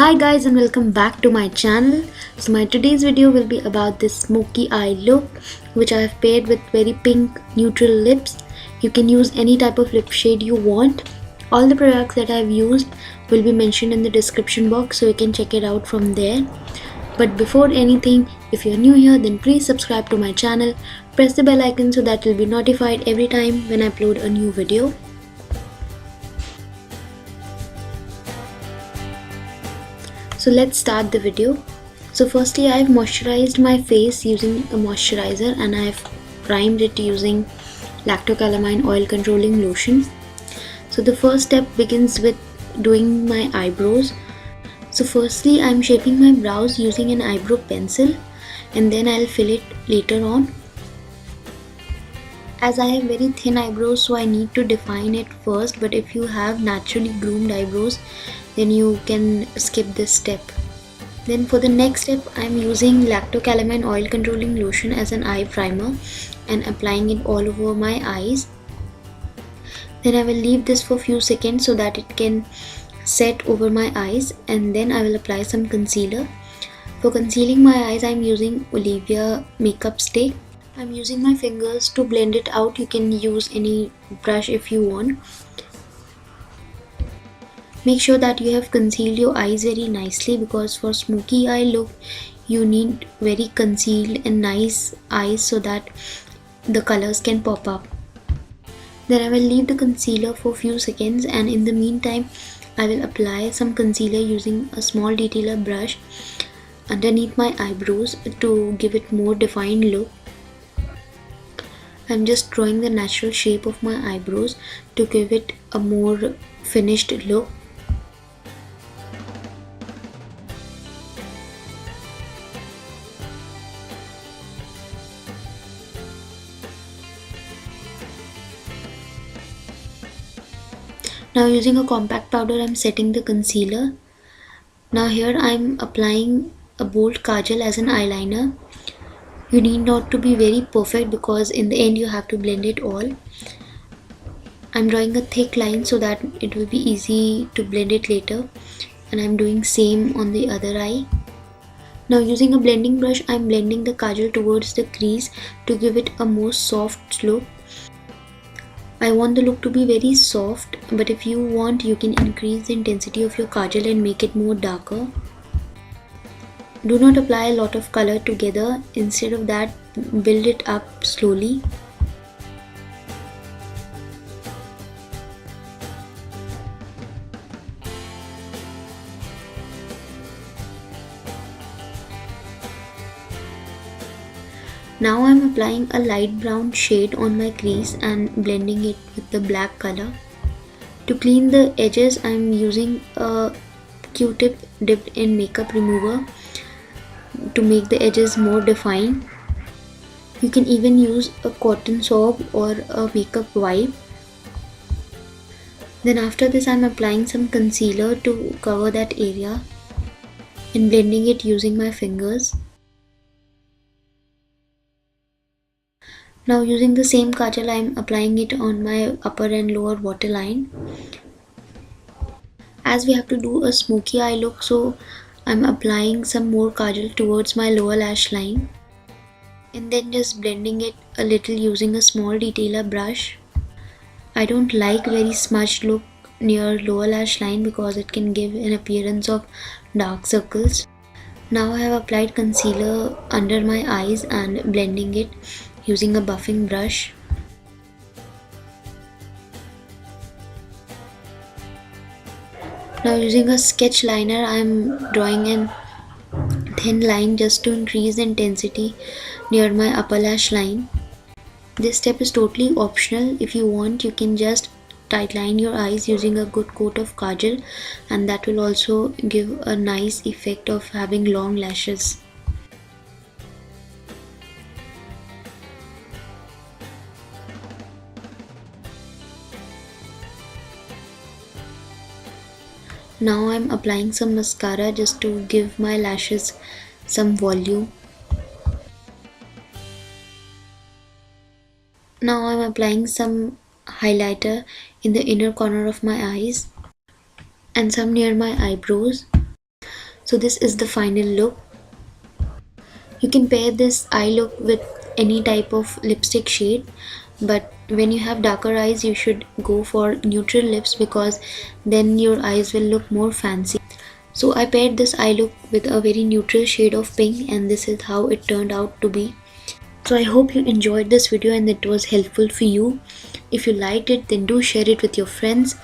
Hi guys and welcome back to my channel. So my today's video will be about this smoky eye look which I have paired with very pink neutral lips. You can use any type of lip shade you want. All the products that I have used will be mentioned in the description box so you can check it out from there. But before anything, if you're new here, then please subscribe to my channel. Press the bell icon so that you'll be notified every time when I upload a new video. So let's start the video. So firstly, I've moisturized my face using a moisturizer and I've primed it using Lacto calamine oil controlling lotion. So the first step begins with doing my eyebrows. So firstly, I'm shaping my brows using an eyebrow pencil and then I'll fill it later on. As I have very thin eyebrows, so I need to define it first, but if you have naturally groomed eyebrows, then you can skip this step. Then for the next step, I'm using Lacto calamine oil controlling lotion as an eye primer and applying it all over my eyes. Then I will leave this for a few seconds so that it can set over my eyes, and then I will apply some concealer. For concealing my eyes, I'm using Olivia makeup stick. I'm using my fingers to blend it out. You can use any brush if you want. Make sure that you have concealed your eyes very nicely, because for smoky eye look you need very concealed and nice eyes so that the colors can pop up. Then I will leave the concealer for a few seconds, and in the meantime I will apply some concealer using a small detailer brush underneath my eyebrows to give it more defined look. I'm just drawing the natural shape of my eyebrows to give it a more finished look. Now using a compact powder, I'm setting the concealer. Now here I'm applying a bold kajal as an eyeliner. You need not to be very perfect because in the end you have to blend it all. I'm drawing a thick line so that it will be easy to blend it later, and I'm doing same on the other eye. Now using a blending brush, I'm blending the kajal towards the crease to give it a more soft look. I want the look to be very soft, but if you want, you can increase the intensity of your kajal and make it more darker. Do not apply a lot of color together. Instead of that, build it up slowly. Now I am applying a light brown shade on my crease and blending it with the black color. To clean the edges, I am using a Q-tip dipped in makeup remover to make the edges more defined. You can even use a cotton swab or a makeup wipe. Then after this, I am applying some concealer to cover that area and blending it using my fingers. Now using the same kajal, I am applying it on my upper and lower waterline. As we have to do a smoky eye look, so I am applying some more kajal towards my lower lash line and then just blending it a little using a small detailer brush. I don't like very smudged look near lower lash line because it can give an appearance of dark circles. Now I have applied concealer under my eyes and blending it using a buffing brush. Now using a sketch liner, I am drawing a thin line just to increase the intensity near my upper lash line. This step is totally optional. If you want, you can just tightline your eyes using a good coat of kajal, and that will also give a nice effect of having long lashes. Now I'm applying some mascara just to give my lashes some volume. Now I'm applying some highlighter in the inner corner of my eyes and some near my eyebrows. So this is the final look. You can pair this eye look with any type of lipstick shade, but when you have darker eyes you should go for neutral lips because then your eyes will look more fancy. So I paired this eye look with a very neutral shade of pink, and this is how it turned out to be. So I hope you enjoyed this video and it was helpful for you. If you liked it, then do share it with your friends.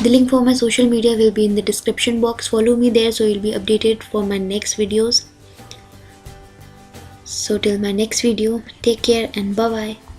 The link for my social media will be in the description box. Follow me there so you'll be updated for my next videos. So till my next video, take care and bye bye.